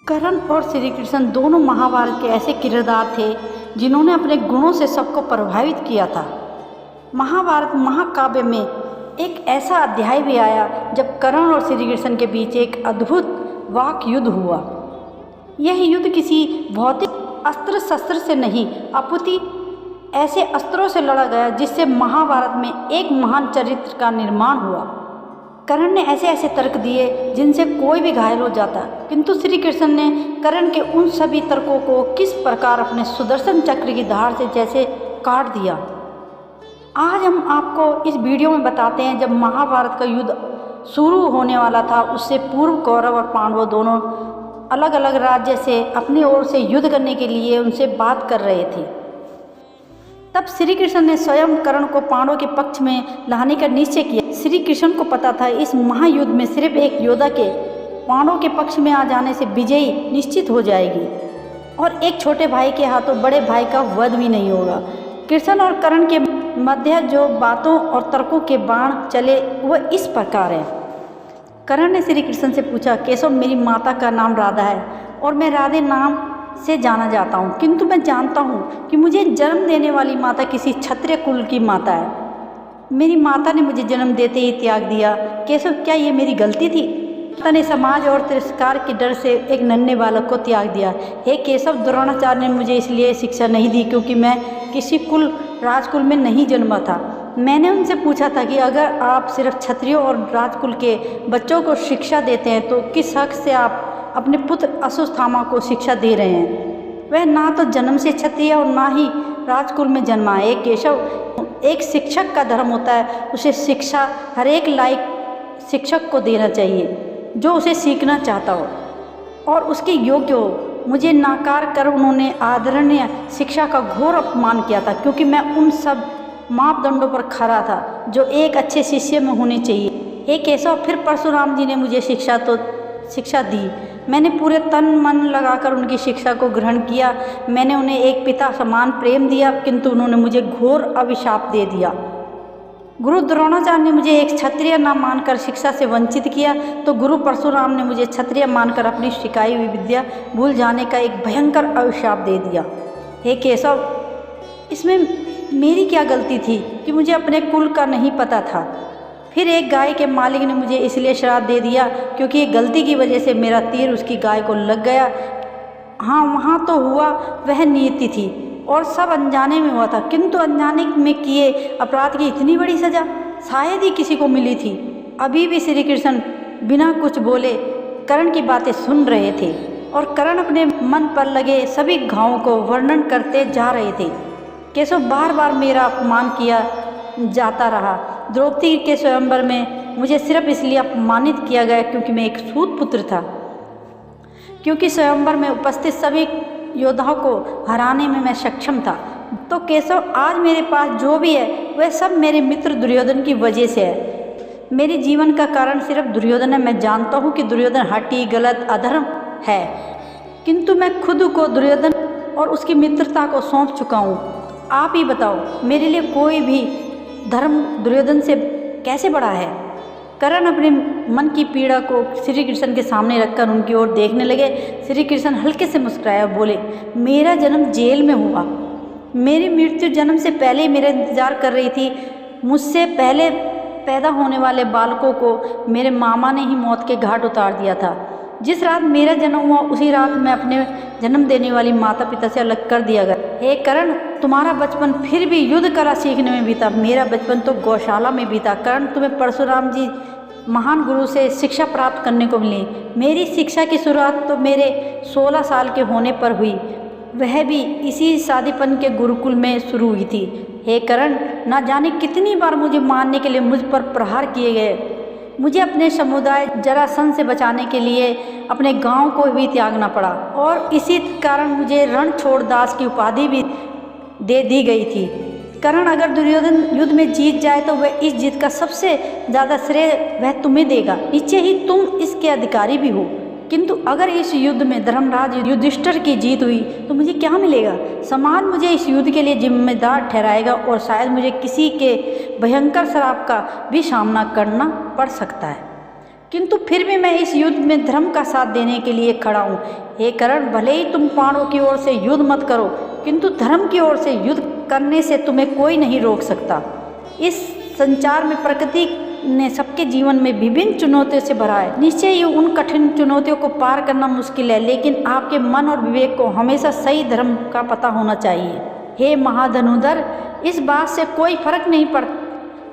कर्ण और श्री कृष्ण दोनों महाभारत के ऐसे किरदार थे जिन्होंने अपने गुणों से सबको प्रभावित किया था। महाभारत महाकाव्य में एक ऐसा अध्याय भी आया जब कर्ण और श्री कृष्ण के बीच एक अद्भुत वाक युद्ध हुआ। यह युद्ध किसी भौतिक अस्त्र शस्त्र से नहीं अपितु ऐसे अस्त्रों से लड़ा गया जिससे महाभारत में एक महान चरित्र का निर्माण हुआ। कर्ण ने ऐसे ऐसे तर्क दिए जिनसे कोई भी घायल हो जाता, किंतु श्री कृष्ण ने कर्ण के उन सभी तर्कों को किस प्रकार अपने सुदर्शन चक्र की धार से जैसे काट दिया। आज हम आपको इस वीडियो में बताते हैं जब महाभारत का युद्ध शुरू होने वाला था, उससे पूर्व कौरव और पांडव दोनों अलग अलग राज्य से अपनी ओर से युद्ध करने के लिए उनसे बात कर रहे थे। तब श्री कृष्ण ने स्वयं कर्ण को पांडवों के पक्ष में लाने का निश्चय किया। श्री कृष्ण को पता था इस महायुद्ध में सिर्फ एक योद्धा के पांडवों के पक्ष में आ जाने से विजयी निश्चित हो जाएगी और एक छोटे भाई के हाथों बड़े भाई का वध भी नहीं होगा। कृष्ण और कर्ण के मध्य जो बातों और तर्कों के बाण चले वह इस प्रकार है। कर्ण ने श्री कृष्ण से पूछा, केशव, मेरी माता का नाम राधा है और मैं राधे नाम से जाना जाता हूँ, किंतु मैं जानता हूँ कि मुझे जन्म देने वाली माता किसी क्षत्रिय कुल की माता है। मेरी माता ने मुझे जन्म देते ही त्याग दिया। केशव, क्या ये मेरी गलती थी? माता ने समाज और तिरस्कार के डर से एक नन्हे बालक को त्याग दिया। हे केशव, द्रोणाचार्य ने मुझे इसलिए शिक्षा नहीं दी क्योंकि मैं किसी राजकुल में नहीं जन्मा था। मैंने उनसे पूछा था कि अगर आप सिर्फ क्षत्रियों और राजकुल के बच्चों को शिक्षा देते हैं तो किस हक से आप अपने पुत्र अश्वत्थामा को शिक्षा दे रहे हैं? वह ना तो जन्म से क्षत्रिय और ना ही राजकुल में जन्मा है। केशव, एक शिक्षक का धर्म होता है उसे शिक्षा हर एक लायक शिक्षक को देना चाहिए जो उसे सीखना चाहता हो और उसके योग्य हो। मुझे नाकार कर उन्होंने आदरणीय शिक्षा का घोर अपमान किया था क्योंकि मैं उन सब मापदंडों पर खरा था जो एक अच्छे शिष्य में होने चाहिए। हे केशव, फिर परशुराम जी ने मुझे शिक्षा दी। मैंने पूरे तन मन लगाकर उनकी शिक्षा को ग्रहण किया। मैंने उन्हें एक पिता समान प्रेम दिया, किंतु उन्होंने मुझे घोर अभिशाप दे दिया। गुरु द्रोणाचार्य ने मुझे एक क्षत्रिय न मानकर शिक्षा से वंचित किया, तो गुरु परशुराम ने मुझे क्षत्रिय मानकर अपनी सिखाई हुई विद्या भूल जाने का एक भयंकर अभिशाप दे दिया। हे केशव, इसमें मेरी क्या गलती थी कि मुझे अपने कुल का नहीं पता था? फिर एक गाय के मालिक ने मुझे इसलिए श्राप दे दिया क्योंकि एक गलती की वजह से मेरा तीर उसकी गाय को लग गया। हाँ, वहाँ तो हुआ वह नियति थी और सब अनजाने में हुआ था, किंतु अनजाने में किए अपराध की इतनी बड़ी सजा शायद ही किसी को मिली थी। अभी भी श्री कृष्ण बिना कुछ बोले कर्ण की बातें सुन रहे थे और कर्ण अपने मन पर लगे सभी घावों को वर्णन करते जा रहे थे। केशव, बार बार मेरा अपमान किया जाता रहा। द्रौपदी के स्वयंवर में मुझे सिर्फ इसलिए अपमानित किया गया क्योंकि मैं एक सूत पुत्र था, क्योंकि स्वयंवर में उपस्थित सभी योद्धाओं को हराने में मैं सक्षम था। तो केशव, आज मेरे पास जो भी है वह सब मेरे मित्र दुर्योधन की वजह से है। मेरे जीवन का कारण सिर्फ दुर्योधन है। मैं जानता हूँ कि दुर्योधन हठी, गलत, अधर्म है, किंतु मैं खुद को दुर्योधन और उसकी मित्रता को सौंप चुका हूँ। आप ही बताओ, मेरे लिए कोई भी धर्म दुर्योधन से कैसे बड़ा है? कर्ण अपने मन की पीड़ा को श्री कृष्ण के सामने रखकर उनकी ओर देखने लगे। श्री कृष्ण हल्के से मुस्कुराया, बोले, मेरा जन्म जेल में हुआ। मेरी मृत्यु जन्म से पहले ही मेरा इंतजार कर रही थी। मुझसे पहले पैदा होने वाले बालकों को मेरे मामा ने ही मौत के घाट उतार दिया था। जिस रात मेरा जन्म हुआ उसी रात मैं अपने जन्म देने वाली माता पिता से अलग कर दिया गया। हे कर्ण, तुम्हारा बचपन फिर भी युद्ध कला सीखने में बीता, मेरा बचपन तो गौशाला में बीता। कर्ण, तुम्हें परशुराम जी महान गुरु से शिक्षा प्राप्त करने को मिली। मेरी शिक्षा की शुरुआत तो मेरे 16 साल के होने पर हुई, वह भी इसी शादीपन के गुरुकुल में शुरू हुई थी। हे कर्ण, ना जाने कितनी बार मुझे मारने के लिए मुझ पर प्रहार किए गए। मुझे अपने समुदाय जरासंध से बचाने के लिए अपने गांव को भी त्यागना पड़ा और इसी कारण मुझे रणछोड़ दास की उपाधि भी दे दी गई थी। कर्ण, अगर दुर्योधन युद्ध में जीत जाए तो वह इस जीत का सबसे ज़्यादा श्रेय वह तुम्हें देगा। निश्चय ही तुम इसके अधिकारी भी हो, किंतु अगर इस युद्ध में धर्मराज युधिष्ठिर की जीत हुई तो मुझे क्या मिलेगा? समाज मुझे इस युद्ध के लिए जिम्मेदार ठहराएगा और शायद मुझे किसी के भयंकर श्राप का भी सामना करना पड़ सकता है। किंतु फिर भी मैं इस युद्ध में धर्म का साथ देने के लिए खड़ा हूँ। हे कर्ण, भले ही तुम पांडवों की ओर से युद्ध मत करो, किंतु धर्म की ओर से युद्ध करने से तुम्हें कोई नहीं रोक सकता। इस संसार में प्रकृति ने सबके जीवन में विभिन्न चुनौतियों से भरा है। निश्चय ही उन कठिन चुनौतियों को पार करना मुश्किल है, लेकिन आपके मन और विवेक को हमेशा सही धर्म का पता होना चाहिए। हे महाधनुधर, इस बात से कोई फर्क नहीं पड़ता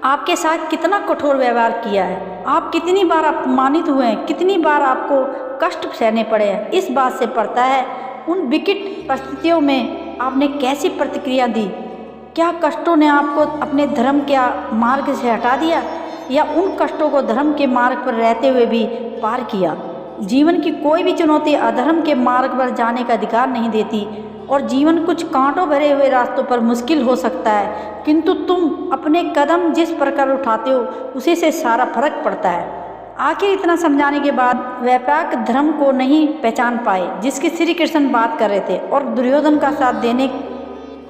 आपके साथ कितना कठोर व्यवहार किया है, आप कितनी बार अपमानित हुए हैं, कितनी बार आपको कष्ट सहने पड़े हैं। इस बात से पड़ता है उन विकट परिस्थितियों में आपने कैसी प्रतिक्रिया दी। क्या कष्टों ने आपको अपने धर्म के मार्ग से हटा दिया, या उन कष्टों को धर्म के मार्ग पर रहते हुए भी पार किया। जीवन की कोई भी चुनौती अधर्म के मार्ग पर जाने का अधिकार नहीं देती, और जीवन कुछ कांटों भरे हुए रास्तों पर मुश्किल हो सकता है, किंतु तुम अपने कदम जिस प्रकार उठाते हो उसी से सारा फर्क पड़ता है। आखिर इतना समझाने के बाद व्यापक धर्म को नहीं पहचान पाए जिसकी श्री कृष्ण बात कर रहे थे, और दुर्योधन का साथ देने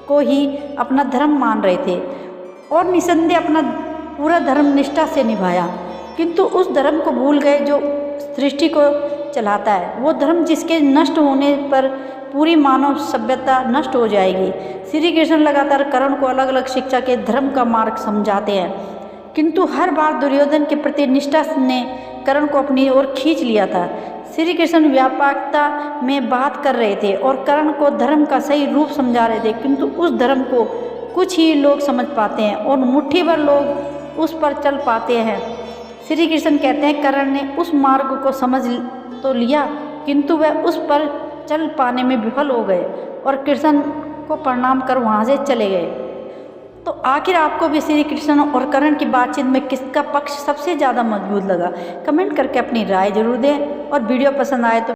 को ही अपना धर्म मान रहे थे, और निसंदेह अपना पूरा धर्म निष्ठा से निभाया, किंतु उस धर्म को भूल गए जो सृष्टि को चलाता है। वो धर्म जिसके नष्ट होने पर पूरी मानव सभ्यता नष्ट हो जाएगी। श्री कृष्ण लगातार कर्ण को अलग अलग शिक्षा के धर्म का मार्ग समझाते हैं, किंतु हर बार दुर्योधन के प्रति निष्ठा ने कर्ण को अपनी ओर खींच लिया था। श्री कृष्ण व्यापकता में बात कर रहे थे और कर्ण को धर्म का सही रूप समझा रहे थे, किंतु उस धर्म को कुछ ही लोग समझ पाते हैं और मुट्ठी भर लोग उस पर चल पाते हैं। श्री कृष्ण कहते हैं कर्ण ने उस मार्ग को समझ तो लिया, किंतु वह उस पर चल पाने में विफल हो गए और कृष्ण को प्रणाम कर वहाँ से चले गए। तो आखिर आपको भी श्री कृष्ण और कर्ण की बातचीत में किसका पक्ष सबसे ज़्यादा मजबूत लगा? कमेंट करके अपनी राय जरूर दें, और वीडियो पसंद आए तो